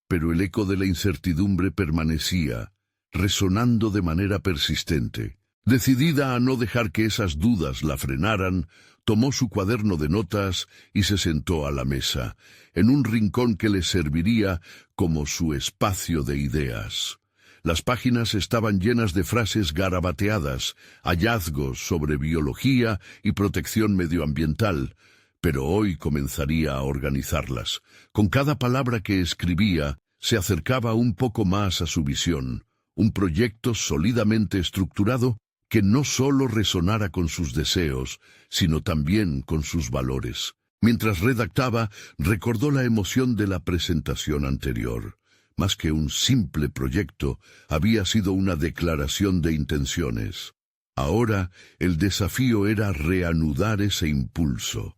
pero el eco de la incertidumbre permanecía, resonando de manera persistente. Decidida a no dejar que esas dudas la frenaran, tomó su cuaderno de notas y se sentó a la mesa, en un rincón que le serviría como su espacio de ideas. Las páginas estaban llenas de frases garabateadas, hallazgos sobre biología y protección medioambiental, pero hoy comenzaría a organizarlas. Con cada palabra que escribía, se acercaba un poco más a su visión, un proyecto sólidamente estructurado que no solo resonara con sus deseos, sino también con sus valores. Mientras redactaba, recordó la emoción de la presentación anterior. Más que un simple proyecto, había sido una declaración de intenciones. Ahora, el desafío era reanudar ese impulso.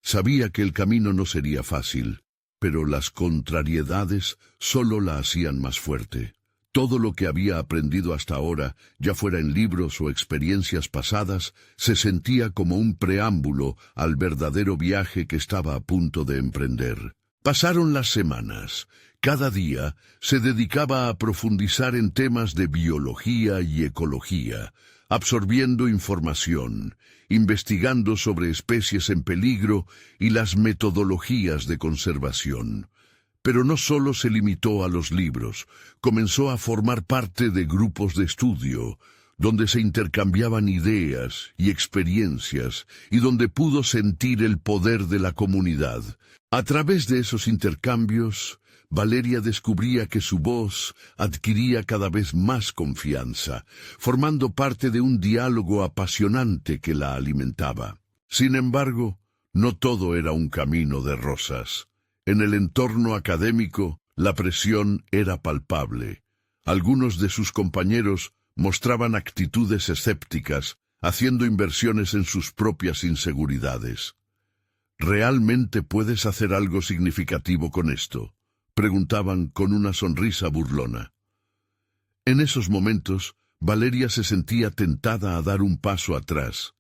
Sabía que el camino no sería fácil, pero las contrariedades solo la hacían más fuerte. Todo lo que había aprendido hasta ahora, ya fuera en libros o experiencias pasadas, se sentía como un preámbulo al verdadero viaje que estaba a punto de emprender. Pasaron las semanas. Cada día se dedicaba a profundizar en temas de biología y ecología, absorbiendo información, investigando sobre especies en peligro y las metodologías de conservación. Pero no solo se limitó a los libros, comenzó a formar parte de grupos de estudio, donde se intercambiaban ideas y experiencias y donde pudo sentir el poder de la comunidad. A través de esos intercambios, Valeria descubría que su voz adquiría cada vez más confianza, formando parte de un diálogo apasionante que la alimentaba. Sin embargo, no todo era un camino de rosas. En el entorno académico, la presión era palpable. Algunos de sus compañeros mostraban actitudes escépticas, haciendo inversiones en sus propias inseguridades. ¿Realmente puedes hacer algo significativo con esto?, preguntaban con una sonrisa burlona. En esos momentos, Valeria se sentía tentada a dar un paso atrás,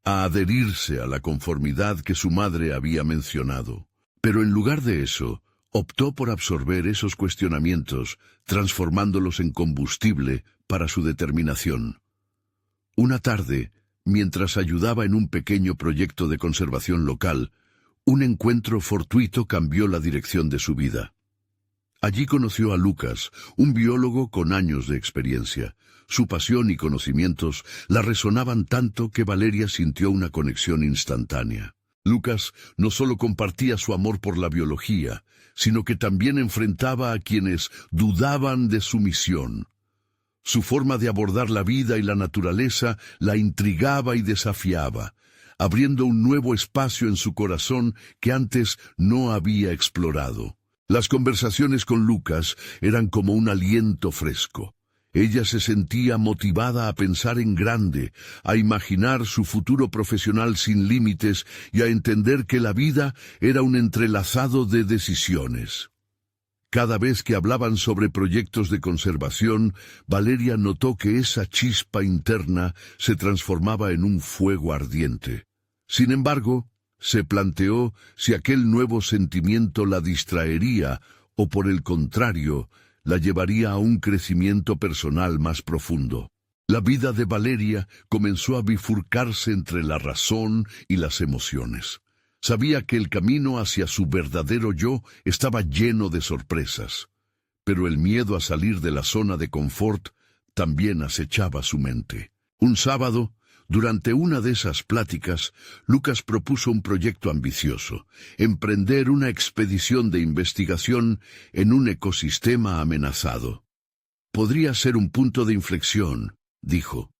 a adherirse a la conformidad que su madre había mencionado. Pero en lugar de eso, optó por absorber esos cuestionamientos, transformándolos en combustible para su determinación. Una tarde, mientras ayudaba en un pequeño proyecto de conservación local, un encuentro fortuito cambió la dirección de su vida. Allí conoció a Lucas, un biólogo con años de experiencia. Su pasión y conocimientos la resonaban tanto que Valeria sintió una conexión instantánea. Lucas no solo compartía su amor por la biología, sino que también enfrentaba a quienes dudaban de su misión. Su forma de abordar la vida y la naturaleza la intrigaba y desafiaba, abriendo un nuevo espacio en su corazón que antes no había explorado. Las conversaciones con Lucas eran como un aliento fresco. Ella se sentía motivada a pensar en grande, a imaginar su futuro profesional sin límites y a entender que la vida era un entrelazado de decisiones. Cada vez que hablaban sobre proyectos de conservación, Valeria notó que esa chispa interna se transformaba en un fuego ardiente. Sin embargo, se planteó si aquel nuevo sentimiento la distraería o, por el contrario, la llevaría a un crecimiento personal más profundo. La vida de Valeria comenzó a bifurcarse entre la razón y las emociones. Sabía que el camino hacia su verdadero yo estaba lleno de sorpresas, pero el miedo a salir de la zona de confort también acechaba su mente. Un sábado, durante una de esas pláticas, Lucas propuso un proyecto ambicioso: emprender una expedición de investigación en un ecosistema amenazado. Podría ser un punto de inflexión, dijo.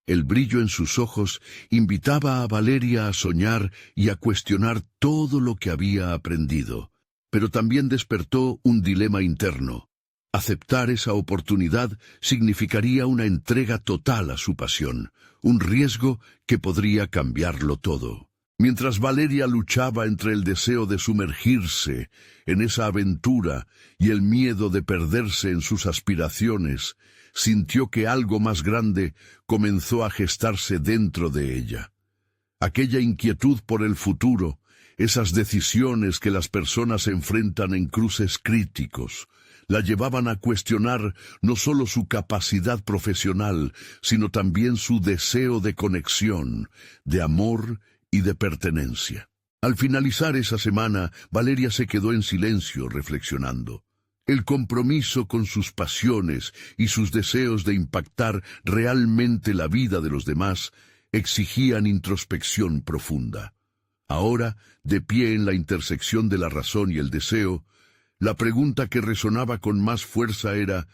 El brillo en sus ojos invitaba a Valeria a soñar y a cuestionar todo lo que había aprendido, pero también despertó un dilema interno. Aceptar esa oportunidad significaría una entrega total a su pasión, un riesgo que podría cambiarlo todo. Mientras Valeria luchaba entre el deseo de sumergirse en esa aventura y el miedo de perderse en sus aspiraciones, sintió que algo más grande comenzó a gestarse dentro de ella. Aquella inquietud por el futuro, esas decisiones que las personas enfrentan en cruces críticos, la llevaban a cuestionar no solo su capacidad profesional, sino también su deseo de conexión, de amor y de pertenencia. Al finalizar esa semana, Valeria se quedó en silencio reflexionando. El compromiso con sus pasiones y sus deseos de impactar realmente la vida de los demás exigían introspección profunda. Ahora, de pie en la intersección de la razón y el deseo, la pregunta que resonaba con más fuerza era: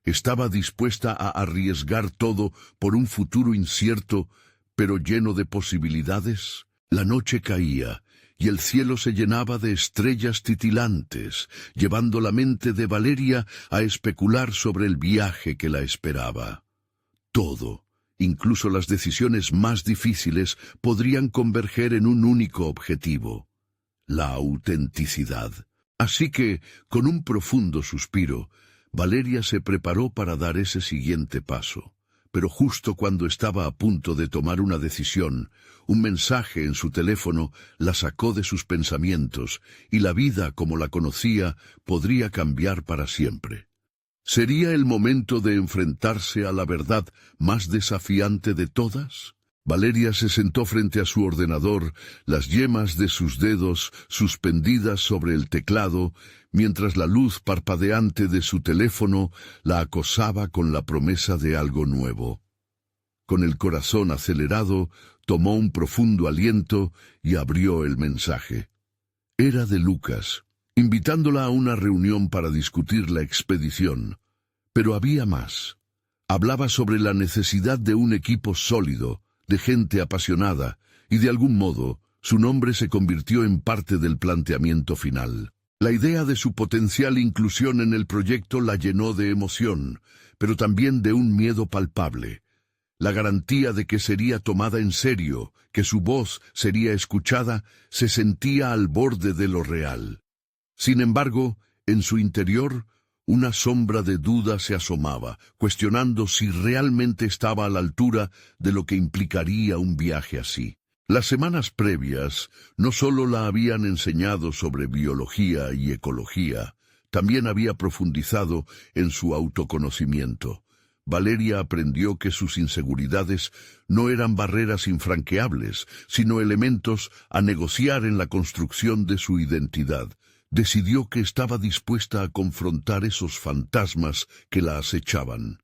¿estaba dispuesta a arriesgar todo por un futuro incierto, pero lleno de posibilidades? La noche caía, y el cielo se llenaba de estrellas titilantes, llevando la mente de Valeria a especular sobre el viaje que la esperaba. Todo, incluso las decisiones más difíciles, podrían converger en un único objetivo: la autenticidad. Así que, con un profundo suspiro, Valeria se preparó para dar ese siguiente paso. Pero justo cuando estaba a punto de tomar una decisión, un mensaje en su teléfono la sacó de sus pensamientos y la vida como la conocía podría cambiar para siempre. ¿Sería el momento de enfrentarse a la verdad más desafiante de todas? Valeria se sentó frente a su ordenador, las yemas de sus dedos suspendidas sobre el teclado, mientras la luz parpadeante de su teléfono la acosaba con la promesa de algo nuevo. Con el corazón acelerado, tomó un profundo aliento y abrió el mensaje. Era de Lucas, invitándola a una reunión para discutir la expedición. Pero había más. Hablaba sobre la necesidad de un equipo sólido, de gente apasionada, y de algún modo, su nombre se convirtió en parte del planteamiento final. La idea de su potencial inclusión en el proyecto la llenó de emoción, pero también de un miedo palpable. La garantía de que sería tomada en serio, que su voz sería escuchada, se sentía al borde de lo real. Sin embargo, en su interior, una sombra de duda se asomaba, cuestionando si realmente estaba a la altura de lo que implicaría un viaje así. Las semanas previas no solo la habían enseñado sobre biología y ecología, también había profundizado en su autoconocimiento. Valeria aprendió que sus inseguridades no eran barreras infranqueables, sino elementos a negociar en la construcción de su identidad. Decidió que estaba dispuesta a confrontar esos fantasmas que la acechaban.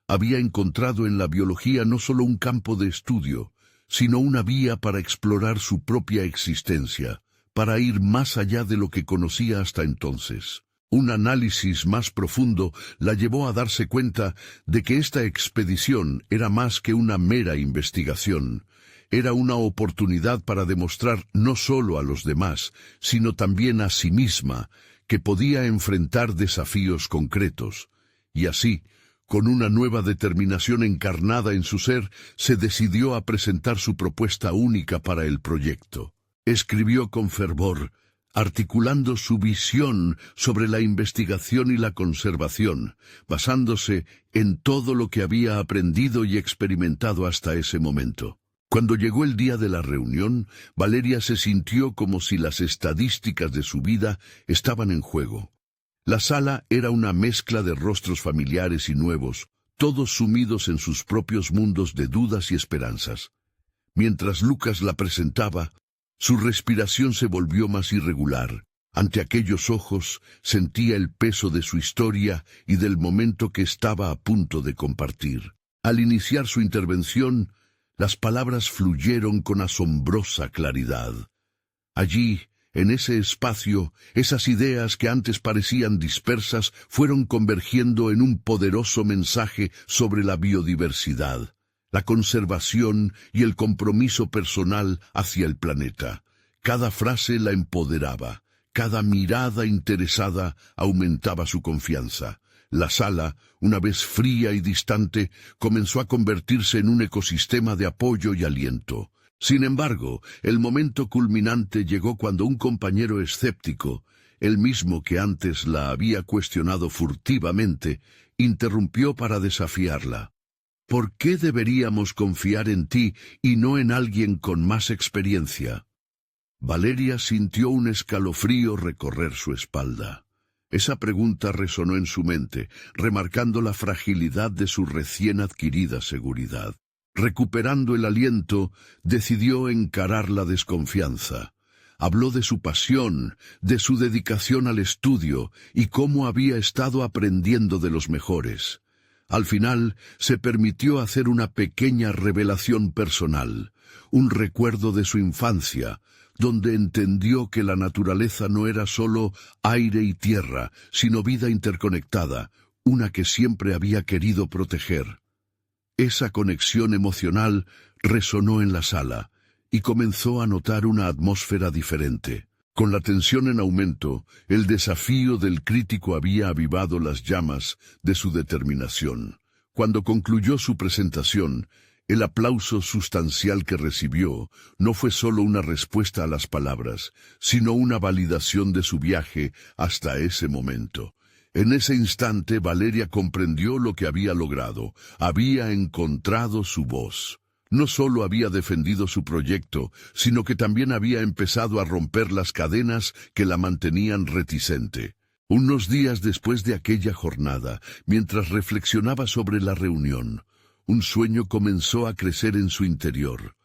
Había encontrado en la biología no solo un campo de estudio, sino una vía para explorar su propia existencia, para ir más allá de lo que conocía hasta entonces. Un análisis más profundo la llevó a darse cuenta de que esta expedición era más que una mera investigación. Era una oportunidad para demostrar no solo a los demás, sino también a sí misma, que podía enfrentar desafíos concretos. Y así, con una nueva determinación encarnada en su ser, se decidió a presentar su propuesta única para el proyecto. Escribió con fervor, articulando su visión sobre la investigación y la conservación, basándose en todo lo que había aprendido y experimentado hasta ese momento. Cuando llegó el día de la reunión, Valeria se sintió como si las estadísticas de su vida estaban en juego. La sala era una mezcla de rostros familiares y nuevos, todos sumidos en sus propios mundos de dudas y esperanzas. Mientras Lucas la presentaba, su respiración se volvió más irregular. Ante aquellos ojos sentía el peso de su historia y del momento que estaba a punto de compartir. Al iniciar su intervención, las palabras fluyeron con asombrosa claridad. Allí, en ese espacio, esas ideas que antes parecían dispersas fueron convergiendo en un poderoso mensaje sobre la biodiversidad, la conservación y el compromiso personal hacia el planeta. Cada frase la empoderaba, cada mirada interesada aumentaba su confianza. La sala, una vez fría y distante, comenzó a convertirse en un ecosistema de apoyo y aliento. Sin embargo, el momento culminante llegó cuando un compañero escéptico, el mismo que antes la había cuestionado furtivamente, interrumpió para desafiarla. ¿Por qué deberíamos confiar en ti y no en alguien con más experiencia? Valeria sintió un escalofrío recorrer su espalda. Esa pregunta resonó en su mente, remarcando la fragilidad de su recién adquirida seguridad. Recuperando el aliento, decidió encarar la desconfianza. Habló de su pasión, de su dedicación al estudio y cómo había estado aprendiendo de los mejores. Al final, se permitió hacer una pequeña revelación personal, un recuerdo de su infancia, donde entendió que la naturaleza no era solo aire y tierra, sino vida interconectada, una que siempre había querido proteger. Esa conexión emocional resonó en la sala, y comenzó a notar una atmósfera diferente. Con la tensión en aumento, el desafío del crítico había avivado las llamas de su determinación. Cuando concluyó su presentación, El aplauso sustancial que recibió no fue solo una respuesta a las palabras, sino una validación de su viaje hasta ese momento. En ese instante Valeria comprendió lo que había logrado. Había encontrado su voz. No solo había defendido su proyecto, sino que también había empezado a romper las cadenas que la mantenían reticente. Unos días después de aquella jornada, mientras reflexionaba sobre la reunión, un sueño comenzó a crecer en su interior.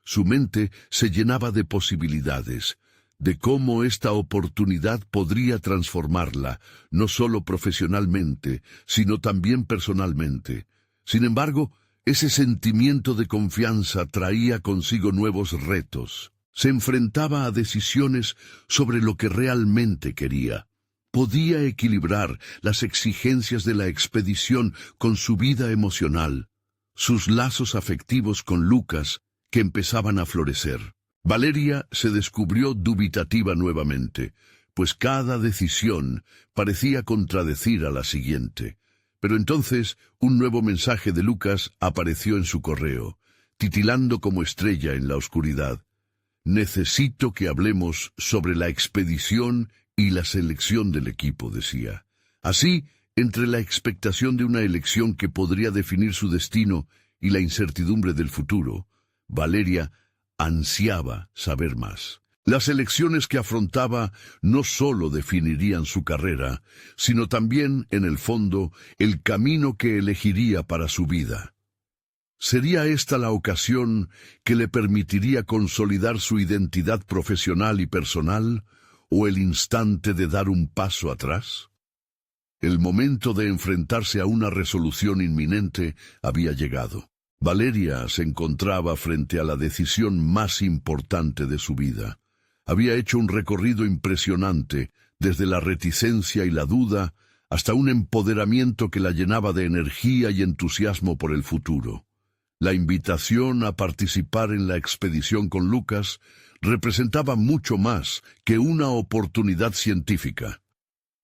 Su mente se llenaba de posibilidades, de cómo esta oportunidad podría transformarla, no solo profesionalmente, sino también personalmente. Sin embargo, ese sentimiento de confianza traía consigo nuevos retos. Se enfrentaba a decisiones sobre lo que realmente quería. Podía equilibrar las exigencias de la expedición con su vida emocional, sus lazos afectivos con Lucas, que empezaban a florecer. Valeria se descubrió dubitativa nuevamente, pues cada decisión parecía contradecir a la siguiente. Pero entonces un nuevo mensaje de Lucas apareció en su correo, titilando como estrella en la oscuridad. «Necesito que hablemos sobre la expedición y la selección del equipo», decía. Así, entre la expectación de una elección que podría definir su destino y la incertidumbre del futuro, Valeria ansiaba saber más. Las elecciones que afrontaba no solo definirían su carrera, sino también, en el fondo, el camino que elegiría para su vida. ¿Sería esta la ocasión que le permitiría consolidar su identidad profesional y personal, o el instante de dar un paso atrás? El momento de enfrentarse a una resolución inminente había llegado. Valeria se encontraba frente a la decisión más importante de su vida. Había hecho un recorrido impresionante, desde la reticencia y la duda hasta un empoderamiento que la llenaba de energía y entusiasmo por el futuro. La invitación a participar en la expedición con Lucas representaba mucho más que una oportunidad científica.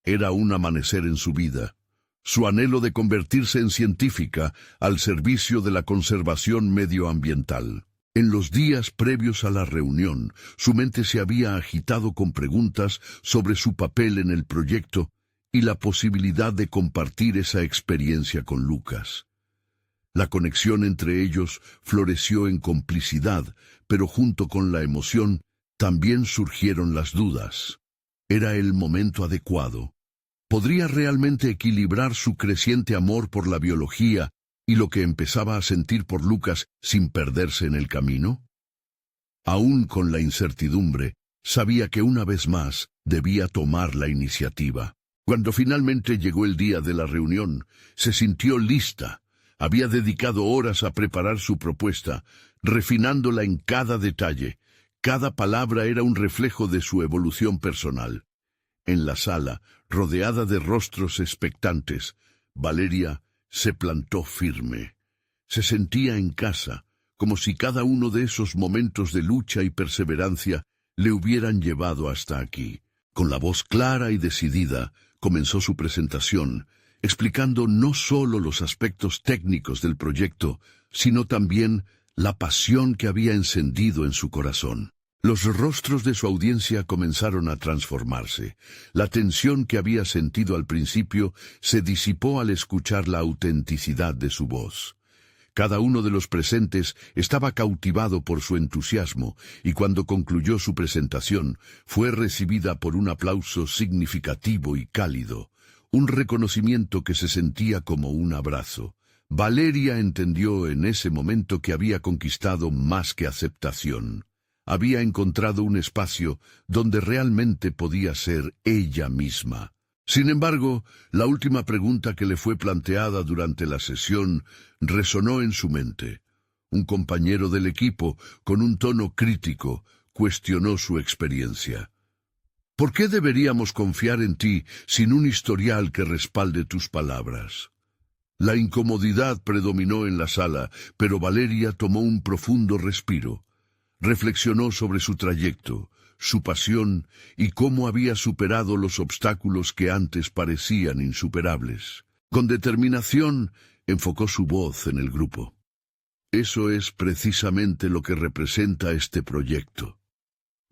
Era un amanecer en su vida, su anhelo de convertirse en científica al servicio de la conservación medioambiental. En los días previos a la reunión, su mente se había agitado con preguntas sobre su papel en el proyecto y la posibilidad de compartir esa experiencia con Lucas. La conexión entre ellos floreció en complicidad, pero junto con la emoción también surgieron las dudas. ¿Era el momento adecuado? ¿Podría realmente equilibrar su creciente amor por la biología y lo que empezaba a sentir por Lucas sin perderse en el camino? Aún con la incertidumbre, sabía que una vez más debía tomar la iniciativa. Cuando finalmente llegó el día de la reunión, se sintió lista. Había dedicado horas a preparar su propuesta, refinándola en cada detalle. Cada palabra era un reflejo de su evolución personal. En la sala, rodeada de rostros expectantes, Valeria se plantó firme. Se sentía en casa, como si cada uno de esos momentos de lucha y perseverancia le hubieran llevado hasta aquí. Con la voz clara y decidida, comenzó su presentación, explicando no solo los aspectos técnicos del proyecto, sino también la pasión que había encendido en su corazón. Los rostros de su audiencia comenzaron a transformarse. La tensión que había sentido al principio se disipó al escuchar la autenticidad de su voz. Cada uno de los presentes estaba cautivado por su entusiasmo, y cuando concluyó su presentación, fue recibida por un aplauso significativo y cálido, un reconocimiento que se sentía como un abrazo. Valeria entendió en ese momento que había conquistado más que aceptación. Había encontrado un espacio donde realmente podía ser ella misma. Sin embargo, la última pregunta que le fue planteada durante la sesión resonó en su mente. Un compañero del equipo, con un tono crítico, cuestionó su experiencia. ¿Por qué deberíamos confiar en ti sin un historial que respalde tus palabras? La incomodidad predominó en la sala, pero Valeria tomó un profundo respiro. Reflexionó sobre su trayecto, su pasión y cómo había superado los obstáculos que antes parecían insuperables. Con determinación, enfocó su voz en el grupo. Eso es precisamente lo que representa este proyecto.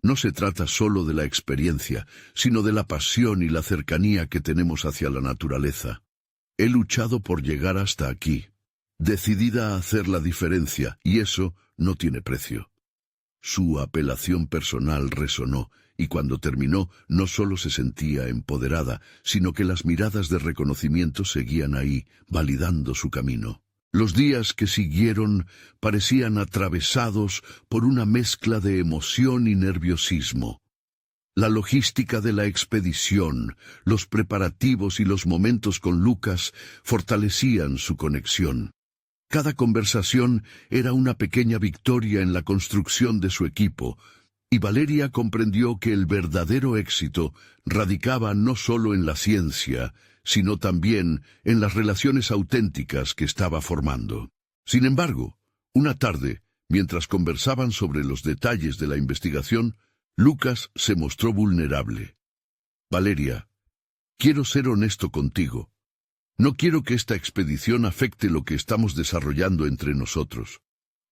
No se trata solo de la experiencia, sino de la pasión y la cercanía que tenemos hacia la naturaleza. He luchado por llegar hasta aquí, decidida a hacer la diferencia, y eso no tiene precio. Su apelación personal resonó, y cuando terminó, no solo se sentía empoderada, sino que las miradas de reconocimiento seguían ahí, validando su camino. Los días que siguieron parecían atravesados por una mezcla de emoción y nerviosismo. La logística de la expedición, los preparativos y los momentos con Lucas fortalecían su conexión. Cada conversación era una pequeña victoria en la construcción de su equipo, y Valeria comprendió que el verdadero éxito radicaba no solo en la ciencia, sino también en las relaciones auténticas que estaba formando. Sin embargo, una tarde, mientras conversaban sobre los detalles de la investigación, Lucas se mostró vulnerable. Valeria, quiero ser honesto contigo. No quiero que esta expedición afecte lo que estamos desarrollando entre nosotros.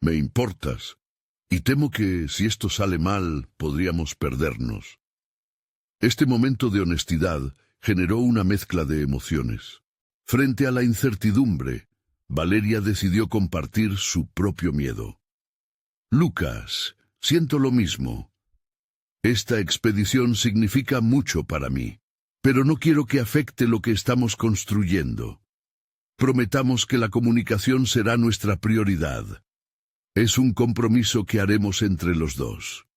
Me importas, y temo que, si esto sale mal, podríamos perdernos. Este momento de honestidad generó una mezcla de emociones. Frente a la incertidumbre, Valeria decidió compartir su propio miedo. Lucas, siento lo mismo. Esta expedición significa mucho para mí, pero no quiero que afecte lo que estamos construyendo. Prometamos que la comunicación será nuestra prioridad. Es un compromiso que haremos entre los dos.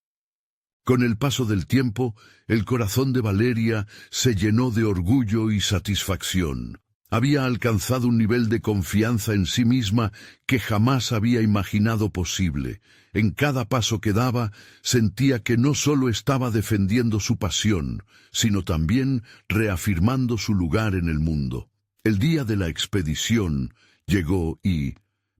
Con el paso del tiempo, el corazón de Valeria se llenó de orgullo y satisfacción. Había alcanzado un nivel de confianza en sí misma que jamás había imaginado posible. En cada paso que daba, sentía que no solo estaba defendiendo su pasión, sino también reafirmando su lugar en el mundo. El día de la expedición llegó y,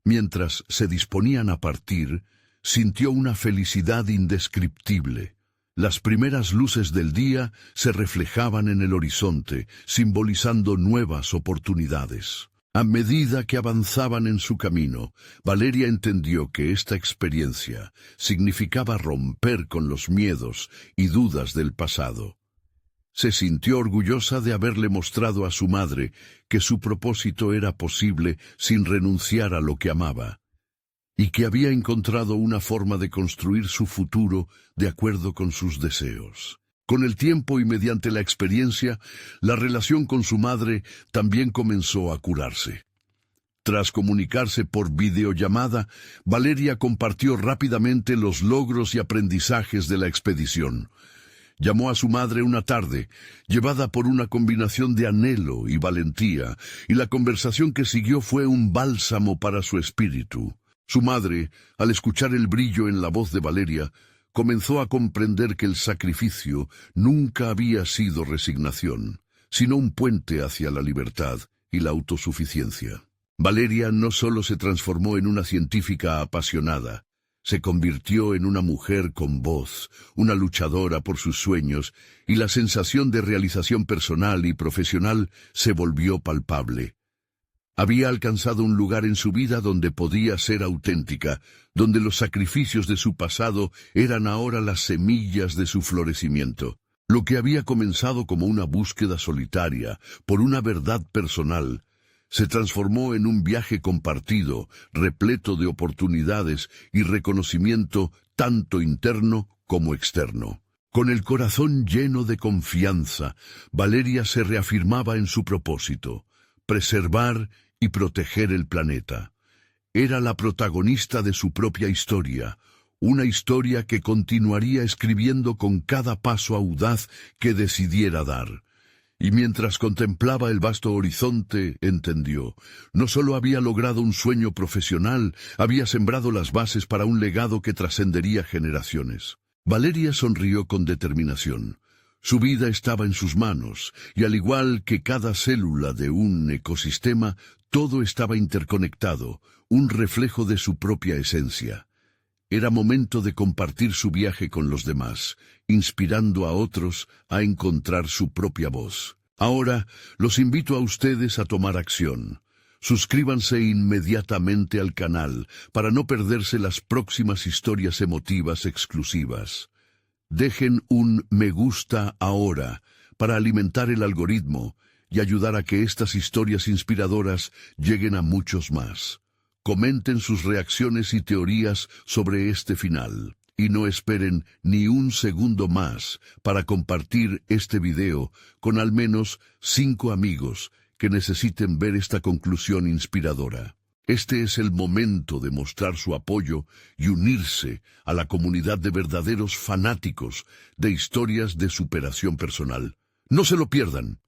mientras se disponían a partir, sintió una felicidad indescriptible. Las primeras luces del día se reflejaban en el horizonte, simbolizando nuevas oportunidades. A medida que avanzaban en su camino, Valeria entendió que esta experiencia significaba romper con los miedos y dudas del pasado. Se sintió orgullosa de haberle mostrado a su madre que su propósito era posible sin renunciar a lo que amaba, y que había encontrado una forma de construir su futuro de acuerdo con sus deseos. Con el tiempo y mediante la experiencia, la relación con su madre también comenzó a curarse. Tras comunicarse por videollamada, Valeria compartió rápidamente los logros y aprendizajes de la expedición. Llamó a su madre una tarde, llevada por una combinación de anhelo y valentía, y la conversación que siguió fue un bálsamo para su espíritu. Su madre, al escuchar el brillo en la voz de Valeria, comenzó a comprender que el sacrificio nunca había sido resignación, sino un puente hacia la libertad y la autosuficiencia. Valeria no solo se transformó en una científica apasionada, se convirtió en una mujer con voz, una luchadora por sus sueños, y la sensación de realización personal y profesional se volvió palpable. Había alcanzado un lugar en su vida donde podía ser auténtica, donde los sacrificios de su pasado eran ahora las semillas de su florecimiento. Lo que había comenzado como una búsqueda solitaria por una verdad personal, se transformó en un viaje compartido, repleto de oportunidades y reconocimiento tanto interno como externo. Con el corazón lleno de confianza, Valeria se reafirmaba en su propósito: preservar y proteger el planeta. Era la protagonista de su propia historia, una historia que continuaría escribiendo con cada paso audaz que decidiera dar. Y mientras contemplaba el vasto horizonte, entendió, no solo había logrado un sueño profesional, había sembrado las bases para un legado que trascendería generaciones. Valeria sonrió con determinación. Su vida estaba en sus manos, y al igual que cada célula de un ecosistema, todo estaba interconectado, un reflejo de su propia esencia. Era momento de compartir su viaje con los demás, inspirando a otros a encontrar su propia voz. Ahora, los invito a ustedes a tomar acción. Suscríbanse inmediatamente al canal para no perderse las próximas historias emotivas exclusivas. Dejen un me gusta ahora para alimentar el algoritmo y ayudar a que estas historias inspiradoras lleguen a muchos más. Comenten sus reacciones y teorías sobre este final. Y no esperen ni un segundo más para compartir este video con al menos 5 amigos que necesiten ver esta conclusión inspiradora. Este es el momento de mostrar su apoyo y unirse a la comunidad de verdaderos fanáticos de historias de superación personal. No se lo pierdan.